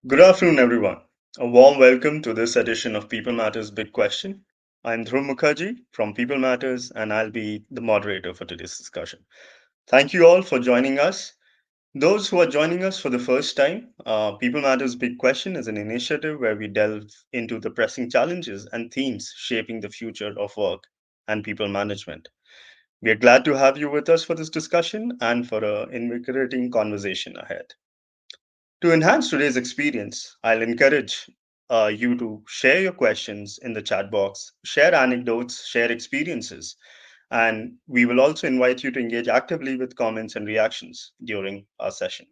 Good afternoon, everyone. A warm welcome to this edition of People Matters Big Question. I'm Dhruv Mukherjee from People Matters, and I'll be the moderator for today's discussion. Thank you all for joining us. Those who are joining us for the first time, People Matters Big Question is an initiative where we delve into the pressing challenges and themes shaping the future of work and people management. We are glad to have you with us for this discussion and for an invigorating conversation ahead. To enhance today's experience, I'll encourage you to share your questions in the chat box, share anecdotes, share experiences, and we will also invite you to engage actively with comments and reactions during our session.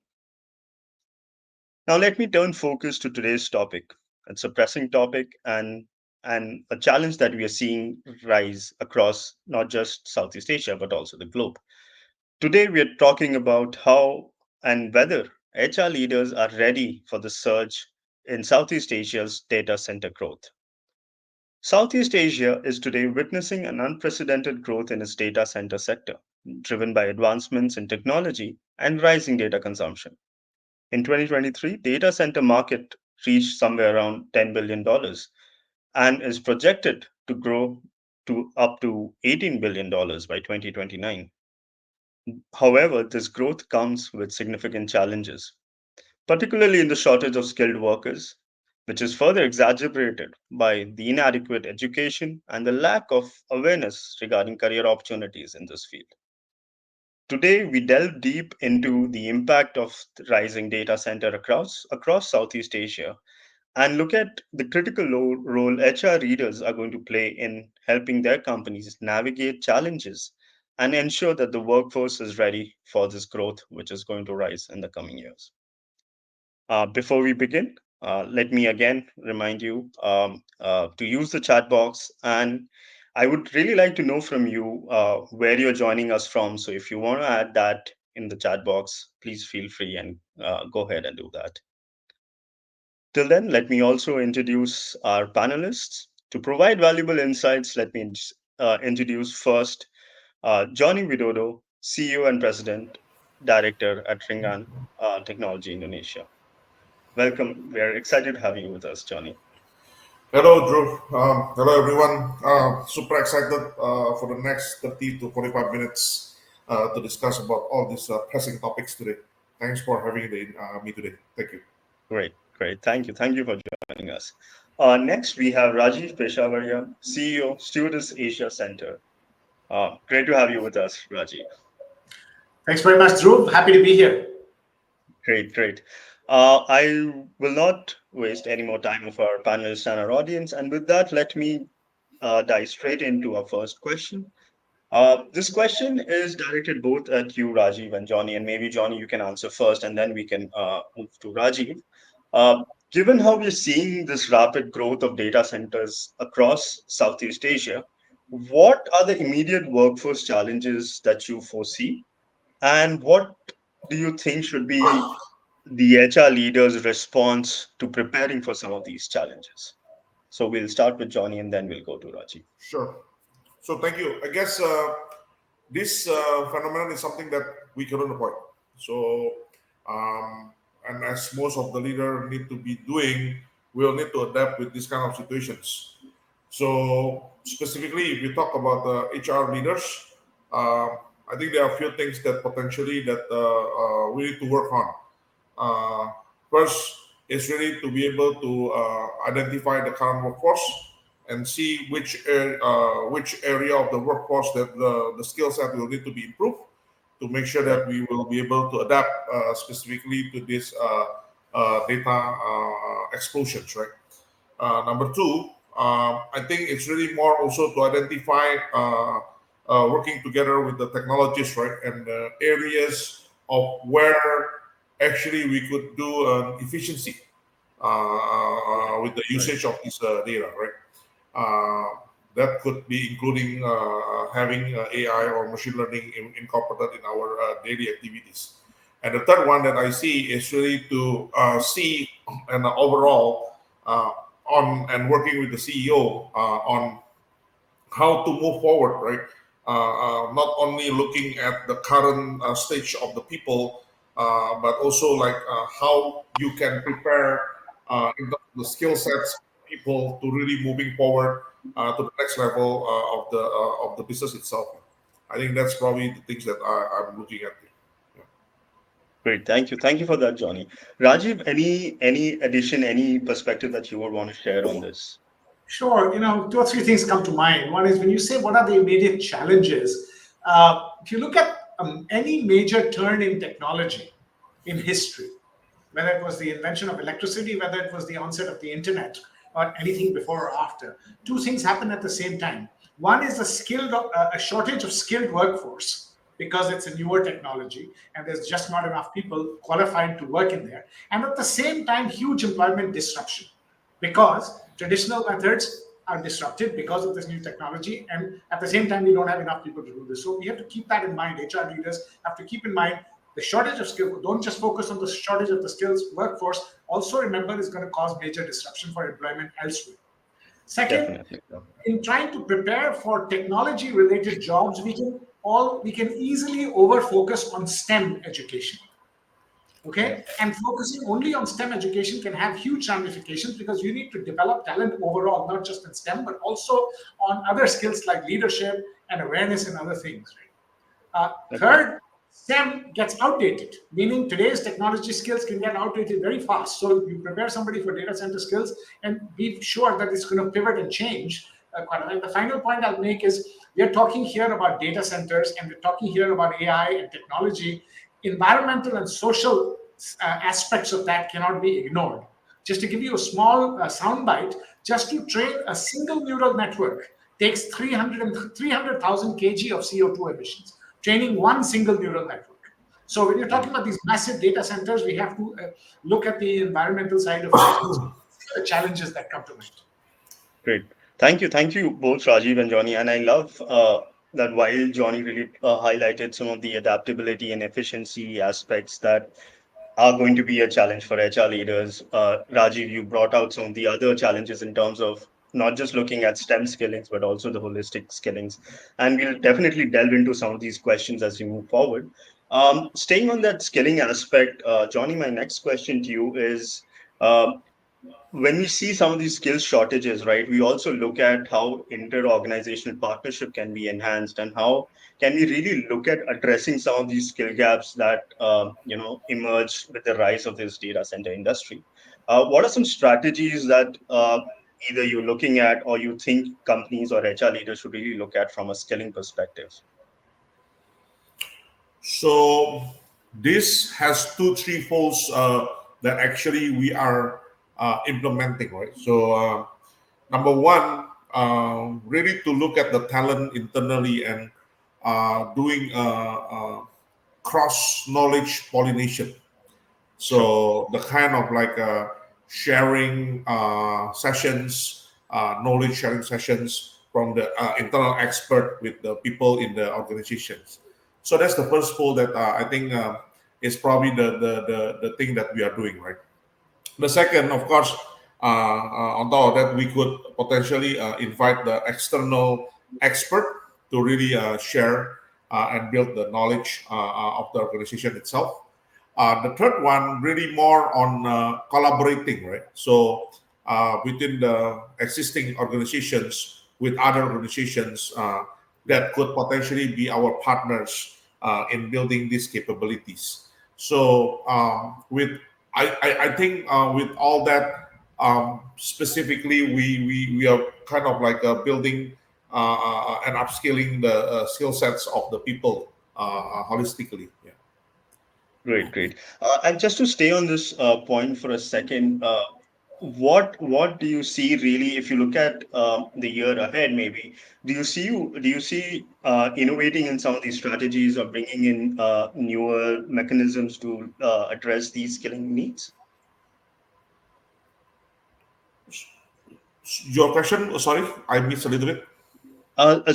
Now, let me turn focus to today's topic. It's a pressing topic and a challenge that we are seeing rise across not just Southeast Asia, but also the globe. Today, we are talking about how and whether HR leaders are ready for the surge in Southeast Asia's data center growth. Southeast Asia is today witnessing an unprecedented growth in its data center sector, driven by advancements in technology and rising data consumption. In 2023, data center market reached somewhere around $10 billion and is projected to grow to up to $18 billion by 2029. However, this growth comes with significant challenges, particularly in the shortage of skilled workers, which is further exacerbated by the inadequate education and the lack of awareness regarding career opportunities in this field. Today, we delve deep into the impact of the rising data center across Southeast Asia and look at the critical role HR leaders are going to play in helping their companies navigate challenges and ensure that the workforce is ready for this growth, which is going to rise in the coming years. Before we begin, let me again remind you to use the chat box. And I would really like to know from you where you're joining us from. So if you want to add that in the chat box, please feel free and go ahead and do that. Till then, let me also introduce our panelists. To provide valuable insights, let me introduce first Johnny Widodo, CEO and President, Director at Ringan Technology Indonesia. Welcome. We are excited to have you with us, Johnny. Hello, Drew. Hello, everyone. Super excited for the next 30 to 45 minutes to discuss about all these pressing topics today. Thanks for having me today. Thank you. Great, great. Thank you. Thank you for joining us. Next, we have Rajeev Peshawaria, CEO, Stewardship Asia Center. Great to have you with us, Rajiv. Thanks very much, Drew. Happy to be here. Great, great. I will not waste any more time of our panelists and our audience. And with that, let me dive straight into our first question. This question is directed both at you, Rajiv, and Johnny. And maybe, Johnny, you can answer first, and then we can move to Rajiv. Given how we're seeing this rapid growth of data centers across Southeast Asia, what are the immediate workforce challenges that you foresee? And what do you think should be the HR leader's response to preparing for some of these challenges? So we'll start with Johnny and then we'll go to Rajiv. Sure. So, thank you. I guess this phenomenon is something that we cannot avoid. So, and as most of the leader need to be doing, we'll need to adapt with these kind of situations. So, specifically, if you talk about the HR leaders, I think there are a few things that potentially that we need to work on. First is really to be able to identify the current workforce and see which area of the workforce that the skill set will need to be improved to make sure that we will be able to adapt specifically to this data explosions, right? Number two, I think it's really more also to identify working together with the technologists, right, and areas of where actually we could do efficiency with the usage of this data, right? That could be including having AI or machine learning incorporated in our daily activities. And the third one that I see is really to see and overall on and working with the CEO on how to move forward, right? Not only looking at the current stage of the people, but also like how you can prepare in the skill sets of people to really moving forward to the next level of the business itself. I think that's probably the things that I'm looking at. Yeah. Great. Thank you for that, Johnny. Rajiv, any addition, any perspective that you would want to share on this? Sure. Two or three things come to mind. One is when you say what are the immediate challenges, if you look at any major turn in technology in history, whether it was the invention of electricity, whether it was the onset of the internet, or anything before or after, two things happen at the same time. One is a shortage of skilled workforce because it's a newer technology and there's just not enough people qualified to work in there. And at the same time, huge employment disruption because traditional methods are disrupted because of this new technology. And at the same time, we don't have enough people to do this. So we have to keep that in mind. HR leaders have to keep in mind the shortage of skill. Don't just focus on the shortage of the skills workforce. Also remember it's going to cause major disruption for employment elsewhere. Second, Definitely. in trying to prepare for technology related jobs, we can easily over focus on STEM education. Yeah, Okay, and focusing only on STEM education can have huge ramifications because you need to develop talent overall, not just in STEM but also on other skills like leadership and awareness and other things, right? agree. Third, STEM gets outdated, meaning today's technology skills can get outdated very fast. So you prepare somebody for data center skills and be sure that it's going to pivot and change. Quite a lot. The final point I'll make is we're talking here about data centers and we're talking here about AI and technology. Environmental and social aspects of that cannot be ignored. Just to give you a small soundbite, just to train a single neural network takes 300,000 kg of CO2 emissions, training one single neural network. So when you're talking Right. about these massive data centers, we have to look at the environmental side of it and the challenges that come to mind. Great. Thank you both, Rajiv and Johnny. And I love that while Johnny really highlighted some of the adaptability and efficiency aspects that are going to be a challenge for HR leaders. Rajiv, you brought out some of the other challenges in terms of not just looking at STEM skillings, but also the holistic skillings. And we'll definitely delve into some of these questions as we move forward. Staying on that skilling aspect, Johnny, my next question to you is when we see some of these skills shortages, right, we also look at how inter-organizational partnership can be enhanced and how can we really look at addressing some of these skill gaps that emerge with the rise of this data center industry. What are some strategies that either you're looking at or you think companies or HR leaders should really look at from a skilling perspective? So this has two, three folds that actually we are implementing, right? So number one, really to look at the talent internally and doing cross knowledge pollination. Sure. So the kind of like sharing sessions, knowledge sharing sessions from the internal expert with the people in the organizations. So that's the first poll that I think is probably the thing that we are doing, right? The second, of course, on top of that, we could potentially invite the external expert to really share and build the knowledge of the organization itself. The third one, really more on collaborating, right? So within the existing organizations with other organizations that could potentially be our partners in building these capabilities. So I think with all that, specifically, we are kind of like building and upskilling the skill sets of the people holistically. Yeah. Great, great. And just to stay on this point for a second, what do you see really if you look at the year ahead? Maybe do you see innovating in some of these strategies or bringing in newer mechanisms to address these skilling needs? Your question, sorry, I missed a little bit.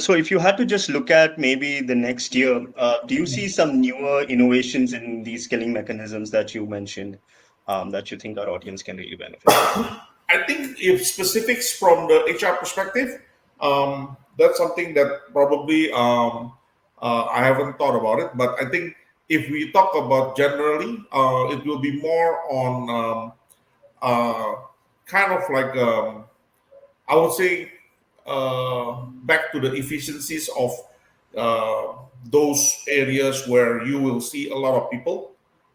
So if you had to just look at maybe the next year, do you see some newer innovations in these skilling mechanisms that you mentioned that you think our audience can really benefit from? I think if specifics from the HR perspective, that's something that probably I haven't thought about it. But I think if we talk about generally, it will be more on uh, kind of like I would say back to the efficiencies of uh, those areas where you will see a lot of people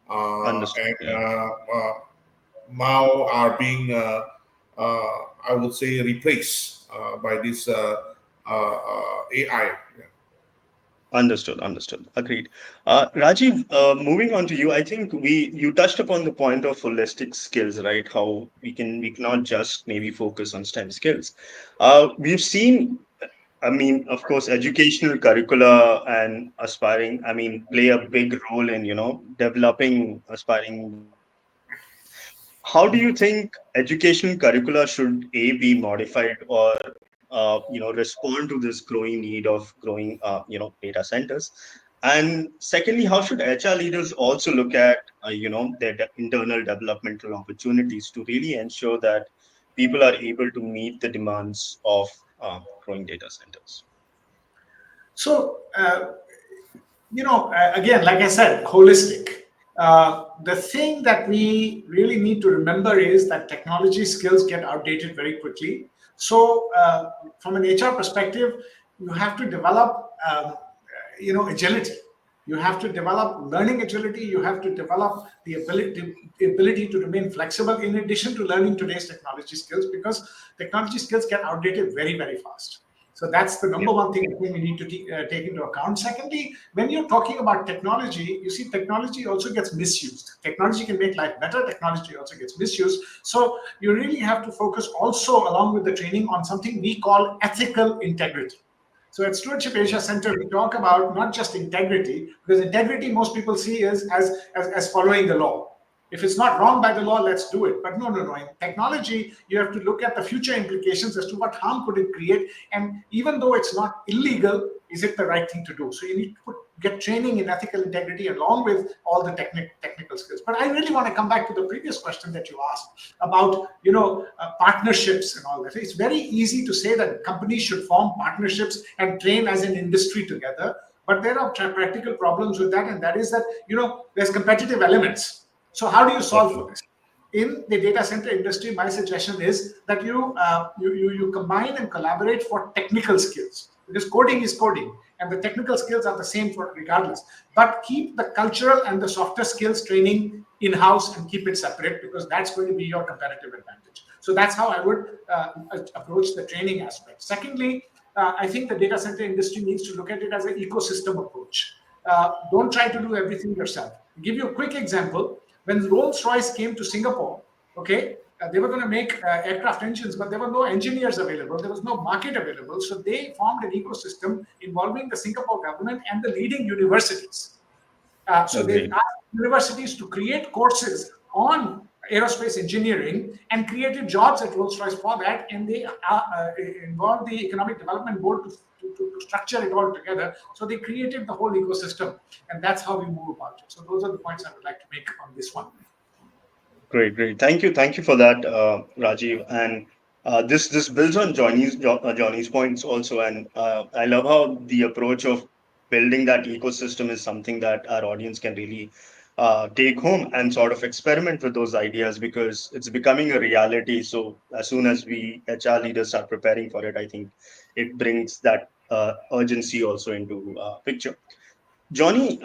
Understood. and Yeah. now are being, I would say, replaced by this AI. Yeah. Understood. Understood. Agreed. Rajiv, moving on to you, I think you touched upon the point of holistic skills, right? How we cannot just maybe focus on STEM skills. We've seen, I mean, of course, educational curricula and aspiring, I mean, play a big role in, developing aspiring data scientists. How do you think educational curricula should be modified or respond to this growing need of growing data centers? And secondly, how should HR leaders also look at their internal developmental opportunities to really ensure that people are able to meet the demands of growing data centers? So, again, like I said, holistic. The thing that we really need to remember is that technology skills get outdated very quickly. So, from an HR perspective, you have to develop, agility. You have to develop learning agility. You have to develop the ability to remain flexible in addition to learning today's technology skills, because technology skills get outdated very, very fast. So that's the Yeah, number one thing I think we need to take into account. Secondly, when you're talking about technology, you see technology also gets misused. Technology can make life better. Technology also gets misused. So you really have to focus also, along with the training, on something we call ethical integrity. So at Stewardship Asia Center, we talk about not just integrity, because integrity most people see is as following the law. If it's not wrong by the law, let's do it. But no, no, no. In technology, you have to look at the future implications as to what harm could it create. And even though it's not illegal, is it the right thing to do? So you need to get training in ethical integrity along with all the technical skills. But I really want to come back to the previous question that you asked about, partnerships and all that. It's very easy to say that companies should form partnerships and train as an industry together. But there are practical problems with that, and that is that there's competitive elements. So how do you solve for definitely. this? In the data center industry, my suggestion is that you combine and collaborate for technical skills, because coding is coding, and the technical skills are the same for regardless. But keep the cultural and the softer skills training in house and keep it separate, because that's going to be your competitive advantage. So that's how I would approach the training aspect. Secondly, I think the data center industry needs to look at it as an ecosystem approach. Don't try to do everything yourself. I'll give you a quick example. When Rolls-Royce came to Singapore, okay, they were going to make aircraft engines, but there were no engineers available. There was no market available. So they formed an ecosystem involving the Singapore government and the leading universities. So they Agreed. asked universities to create courses on aerospace engineering and created jobs at Rolls-Royce for that. And they involved the Economic Development Board to structure it all together. So they created the whole ecosystem. And that's how we move about it. So those are the points I would like to make on this one. Great, great. Thank you for that, Rajiv. And this builds on Johnny's points also. And I love how the approach of building that ecosystem is something that our audience can really take home and sort of experiment with those ideas, because it's becoming a reality. So as soon as we HR leaders start preparing for it, I think it brings that urgency also into picture. Johnny,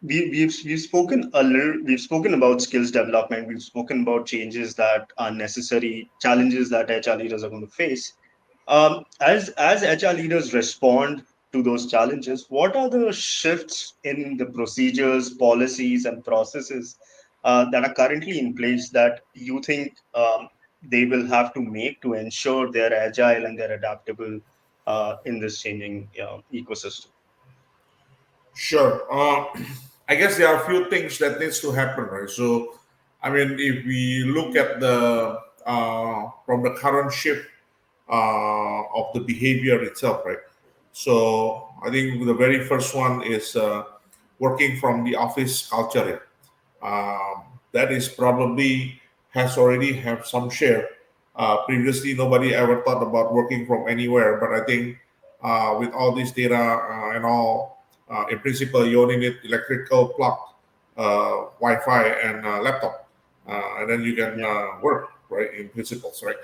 we've spoken a little. We've spoken about skills development. We've spoken about changes that are necessary, challenges that HR leaders are going to face. As HR leaders respond to those challenges, what are the shifts in the procedures, policies, and processes that are currently in place that you think they will have to make to ensure they're agile and they're adaptable in this changing ecosystem? Sure. I guess there are a few things that needs to happen, right? So, I mean, if we look at the from the current shift of the behavior itself, right? So, I think the very first one is working from the office culture. That is probably has already have some share. Previously, nobody ever thought about working from anywhere, but I think with all this data and all. In principle, you only need electrical plug, Wi-Fi, and laptop, and then you can Yeah. work, right? In principles, right?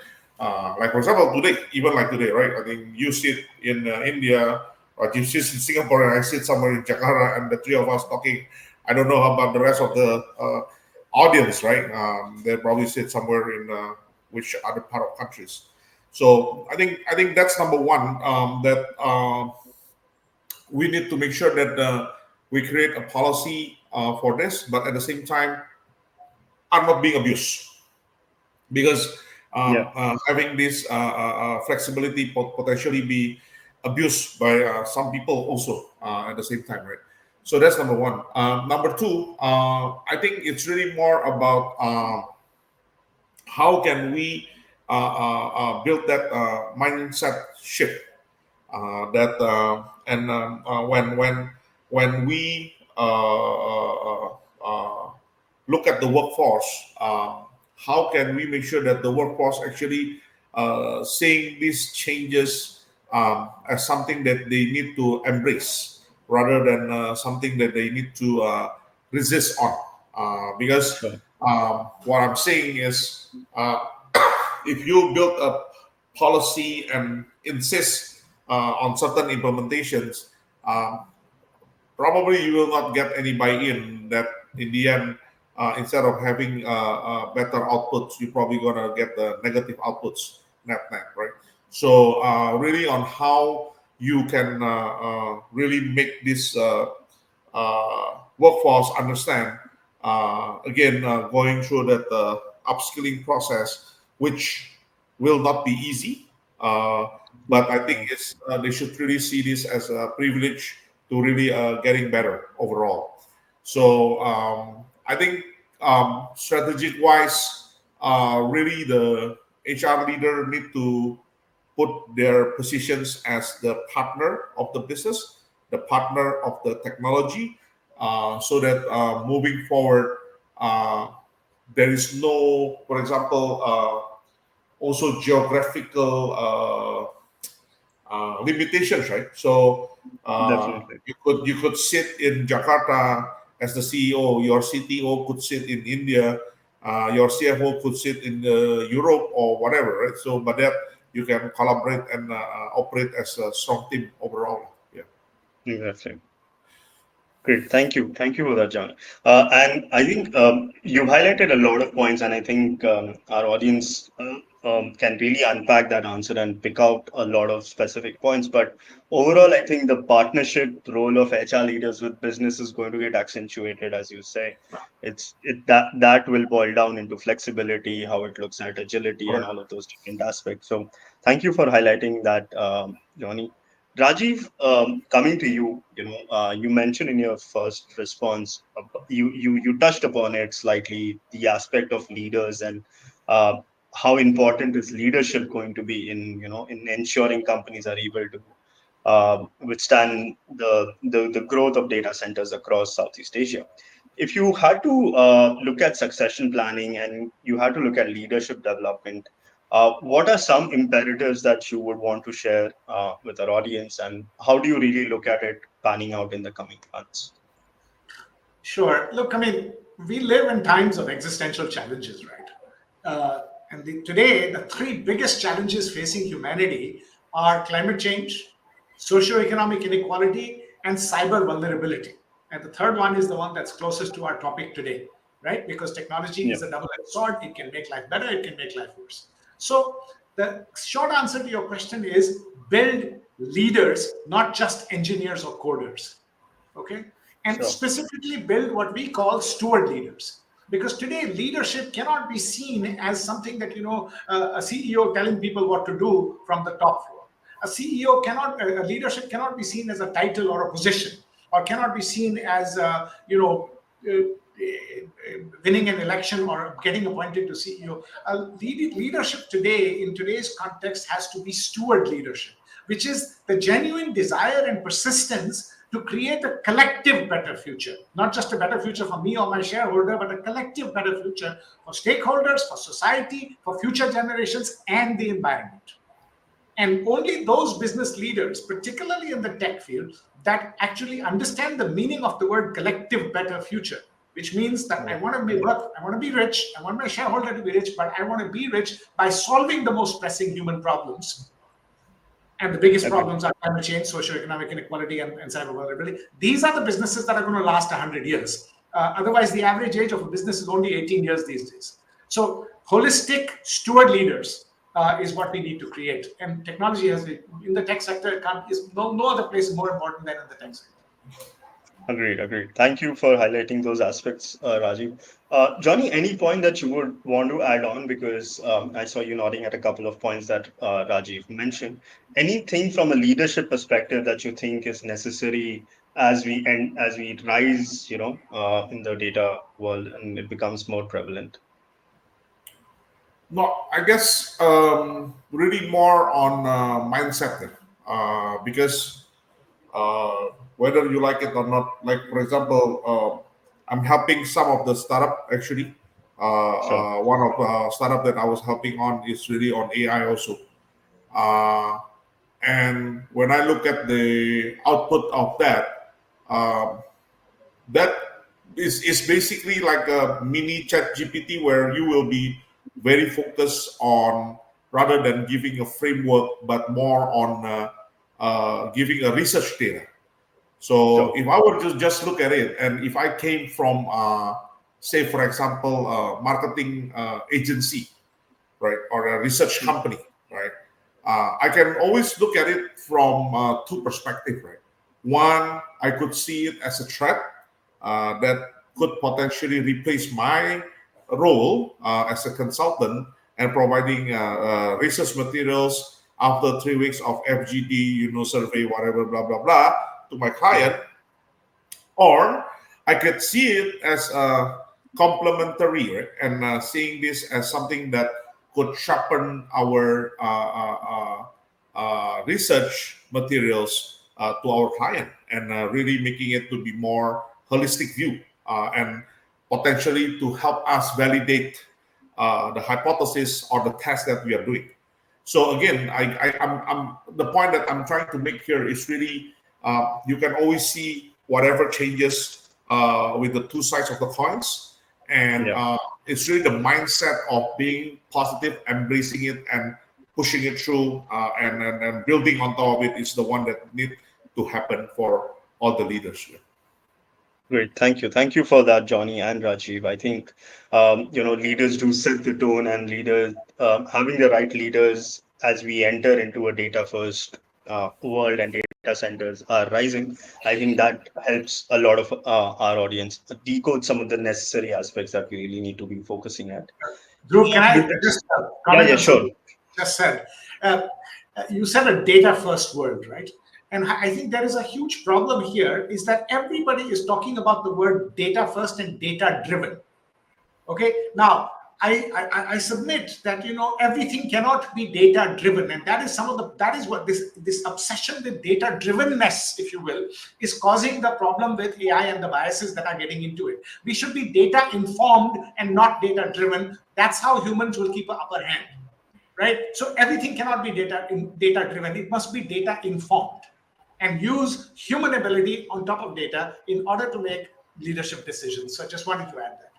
Like for example, today, even like today, right? I think you sit in India, or you sit in Singapore, and I sit somewhere in Jakarta, and the three of us talking. I don't know about the rest of the audience, right? They probably sit somewhere in which other part of countries. So I think that's number one. That we need to make sure that we create a policy for this, but at the same time, are not being abused because Yeah. having this flexibility potentially be abused by some people also at the same time, right? So that's number one. Number two, I think it's really more about how can we build that mindset shift that and when we look at the workforce, how can we make sure that the workforce actually seeing these changes as something that they need to embrace rather than something that they need to resist on? Because Sure. what I'm saying is, if you build a policy and insist on certain implementations, um, probably you will not get any buy-in. That in the end, instead of having better outputs, you're probably gonna get the negative outputs net, right? So really on how you can really make this workforce understand. Again, going through that upskilling process, which will not be easy, uh, but I think Yeah. they should really see this as a privilege to really getting better overall. So I think strategic wise, really the HR leader need to put their positions as the partner of the business, the partner of the technology, so that moving forward, uh, there is no, for example, also geographical limitations, right? So Definitely. you could sit in Jakarta as the CEO, your CTO could sit in India, your CFO could sit in Europe or whatever, right? So, but that you can collaborate and operate as a strong team overall. Yeah. Exactly. Great. Thank you. Thank you for that, John. And I think you highlighted a lot of points, and I think our audience can really unpack that answer and pick out a lot of specific points. But overall, I think the partnership role of HR leaders with business is going to get accentuated, as you say. That will boil down into flexibility, how it looks at agility, and Correct. all of those different aspects. So, thank you for highlighting that, Johnny. Rajiv, coming to you, you mentioned in your first response, you touched upon it slightly, the aspect of leaders and uh, how important is leadership going to be in, in ensuring companies are able to withstand the growth of data centers across Southeast Asia. If you had to look at succession planning and you had to look at leadership development, what are some imperatives that you would want to share with our audience, and how do you really look at it panning out in the coming months? Sure. Look, I mean, we live in times of existential challenges, right? Today, the three biggest challenges facing humanity are climate change, socioeconomic inequality, and cyber vulnerability. And the third one is the one that's closest to our topic today, right? Because technology Yeah, is a double-edged sword. It can make life better, it can make life worse. So the short answer to your question is build leaders, not just engineers or coders. Okay, and sure. specifically build what we call steward leaders, because today leadership cannot be seen as something that a CEO telling people what to do from the top floor. A leadership cannot be seen as a title or a position, or cannot be seen as winning an election or getting appointed to CEO. Leadership today, in today's context, has to be steward leadership, which is the genuine desire and persistence to create a collective better future, not just a better future for me or my shareholder, but a collective better future for stakeholders, for society, for future generations, and the environment. And only those business leaders, particularly in the tech field, that actually understand the meaning of the word collective better future, which means that I want to be work, I want to be rich, I want my shareholder to be rich, but I want to be rich by solving the most pressing human problems. And the biggest Agreed. problems are climate change, socioeconomic inequality, and cyber vulnerability. These are the businesses that are going to last 100 years. Otherwise, the average age of a business is only 18 years these days. So, holistic steward leaders is what we need to create. And technology has, in the tech sector, is no other place is more important than in the tech sector. Agreed, agreed. Thank you for highlighting those aspects, Rajiv. Johnny, any point that you would want to add on? Because I saw you nodding at a couple of points that Rajiv mentioned. Anything from a leadership perspective that you think is necessary as we rise, in the data world and it becomes more prevalent? No, I guess really more on mindset there. Because whether you like it or not, like for example, I'm helping some of the startup actually. Sure. One of startup that I was helping on is really on AI also. Uh, and when I look at the output of that, um, that is basically like a mini chat GPT where you will be very focused on rather than giving a framework, but more on giving a research data. So Sure. if I were to just look at it, and if I came from, say, for example, marketing agency, right, or a research Mm. company, right, I can always look at it from two perspectives, right. One, I could see it as a threat that could potentially replace my role as a consultant and providing research materials after 3 weeks of FGD, survey, whatever, blah blah blah, to my client, Mm. or I could see it as a complementary, right? And seeing this as something that could sharpen our research materials to our client and really making it to be more holistic view and potentially to help us validate the hypothesis or the test that we are doing. So again, I'm the point that I'm trying to make here is really you can always see whatever changes with the two sides of the coins, and Yeah. it's really the mindset of being positive, embracing it, and pushing it through, and building on top of it is the one that need to happen for all the leaders here. Great. Thank you. Thank you for that, Johnny and Rajiv. I think, leaders do set the tone, and leaders, having the right leaders as we enter into a data first world and data centers are rising. I think that helps a lot of our audience decode some of the necessary aspects that we really need to be focusing at. Dhruv, can I With this, just yeah, comment yeah, on something sure. you just said? You said a data first world, right? And I think there is a huge problem here is that everybody is talking about the word data first and data driven. Okay, now I submit that everything cannot be data driven, and that is that is what this obsession with data drivenness, if you will, is causing the problem with AI and the biases that are getting into it. We should be data informed and not data driven. That's how humans will keep an upper hand, right? So everything cannot be data driven. It must be data informed and use human ability on top of data in order to make leadership decisions. So I just wanted to add that.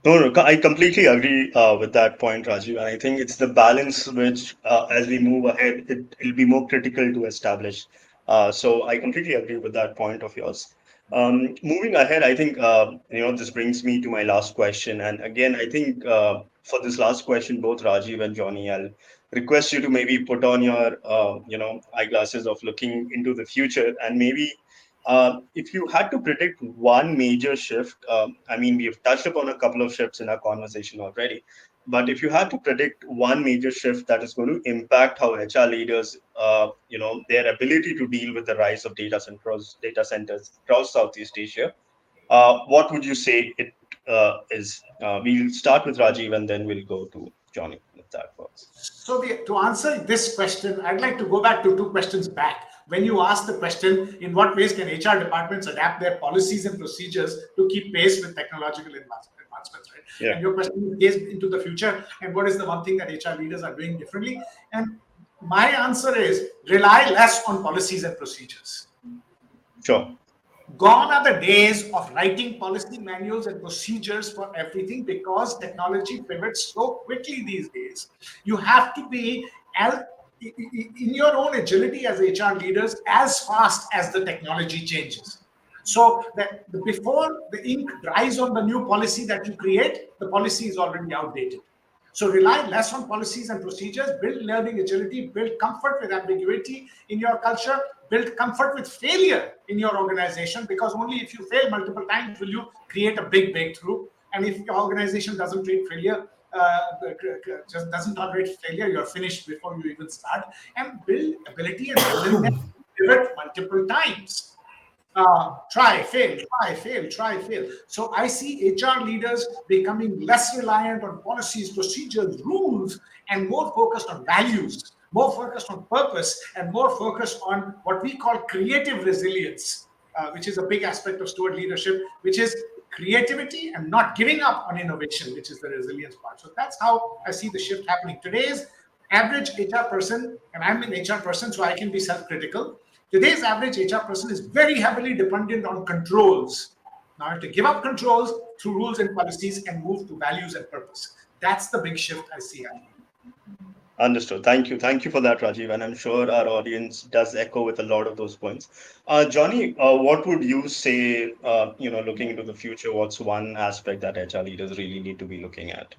No, no, I completely agree with that point, Raju. And I think it's the balance which, as we move ahead, it'll be more critical to establish. So I completely agree with that point of yours. Moving ahead, I think, this brings me to my last question. And again, I think for this last question, both Rajiv and Johnny, I'll request you to maybe put on your, eyeglasses of looking into the future and maybe if you had to predict one major shift, I mean, we've touched upon a couple of shifts in our conversation already, but if you had to predict one major shift that is going to impact how HR leaders, their ability to deal with the rise of data centers across Southeast Asia, what would you say it is? We'll start with Rajiv and then we'll go to Johnny if that works. So to answer this question, I'd like to go back to two questions back. When you asked the question, in what ways can HR departments adapt their policies and procedures to keep pace with technological advancements, right? Yeah. And your question is into the future, and what is the one thing that HR leaders are doing differently? And My answer is rely less on policies and procedures. Sure. Gone are the days of writing policy manuals and procedures for everything because technology pivots so quickly these days. You have to be as in your own agility as HR leaders as fast as the technology changes. So that before the ink dries on the new policy that you create, the policy is already outdated. So rely less on policies and procedures, build learning agility, build comfort with ambiguity in your culture, build comfort with failure in your organization, because only if you fail multiple times will you create a big breakthrough. And if your organization doesn't treat failure, just doesn't tolerate failure, you're finished before you even start. And build ability and willingness to pivot multiple times. Try, fail, try, fail, try, fail. So I see HR leaders becoming less reliant on policies, procedures, rules, and more focused on values, more focused on purpose, and more focused on what we call creative resilience, which is a big aspect of steward leadership, which is creativity and not giving up on innovation, which is the resilience part. So that's how I see the shift happening. Today's average HR person, and I'm an HR person, so I can be self critical. Today's average HR person is very heavily dependent on controls. Now, to give up controls through rules and policies and move to values and purpose. That's the big shift I see happening. Understood. Thank you. Thank you for that, Rajiv. And I'm sure our audience does echo with a lot of those points. Johnny, what would you say, looking into the future, what's one aspect that HR leaders really need to be looking at?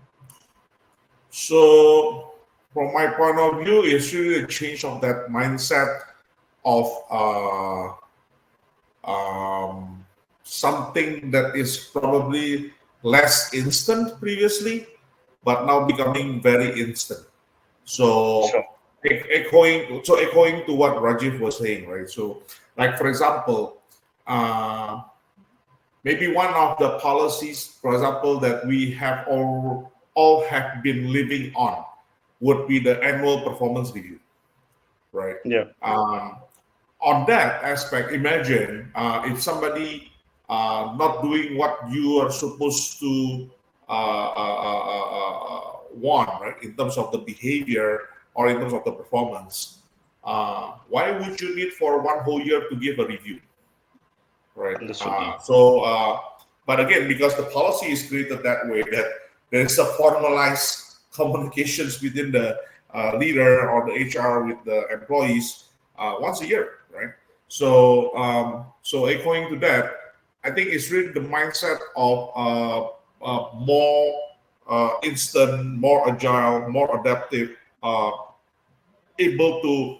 So, from my point of view, it's really a change of that mindset of something that is probably less instant previously, but now becoming very instant. Sure. So echoing to what Rajiv was saying, right? So, like for example, uh, maybe one of the policies, for example, that we have all have been living on would be the annual performance review, right? Yeah. Um, on that aspect, imagine if somebody not doing what you are supposed to want, right, in terms of the behavior or in terms of the performance. Why would you need for one whole year to give a review, right? Understood. But again, because the policy is created that way, that there is a formalized communications within the leader or the HR with the employees once a year, right? So echoing to that, I think it's really the mindset of more instant, more agile, more adaptive, able to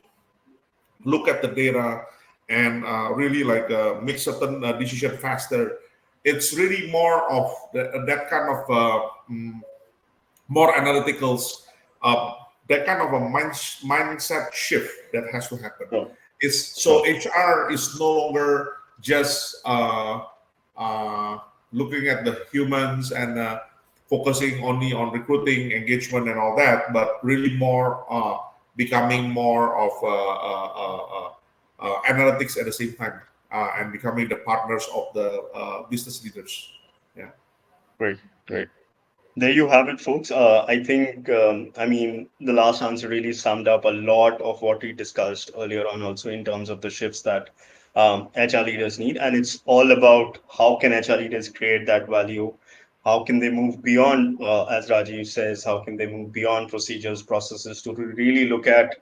look at the data and really like make certain decision faster. It's really more of that kind of more analyticals, uh, that kind of a mindset shift that has to happen. Sure. It's so Sure. HR is no longer just looking at the humans and focusing only on recruiting, engagement, and all that, but really more becoming more of analytics at the same time and becoming the partners of the business leaders. Yeah. Great. Great. There you have it, folks. I think, the last answer really summed up a lot of what we discussed earlier on, also in terms of the shifts that HR leaders need. And it's all about how can HR leaders create that value? How can they move beyond, as Rajiv says, how can they move beyond procedures, processes to really look at,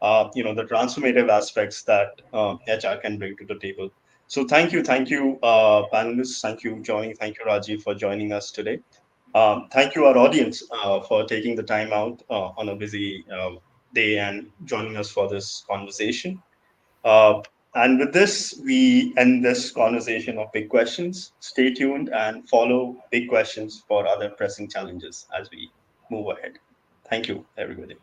the transformative aspects that HR can bring to the table. So thank you, panelists. Thank you, Johnny. Thank you, Rajiv, for joining us today. Thank you, our audience, for taking the time out on a busy day and joining us for this conversation. Uh, and with this, we end this conversation of big questions. Stay tuned and follow big questions for other pressing challenges as we move ahead. Thank you, everybody.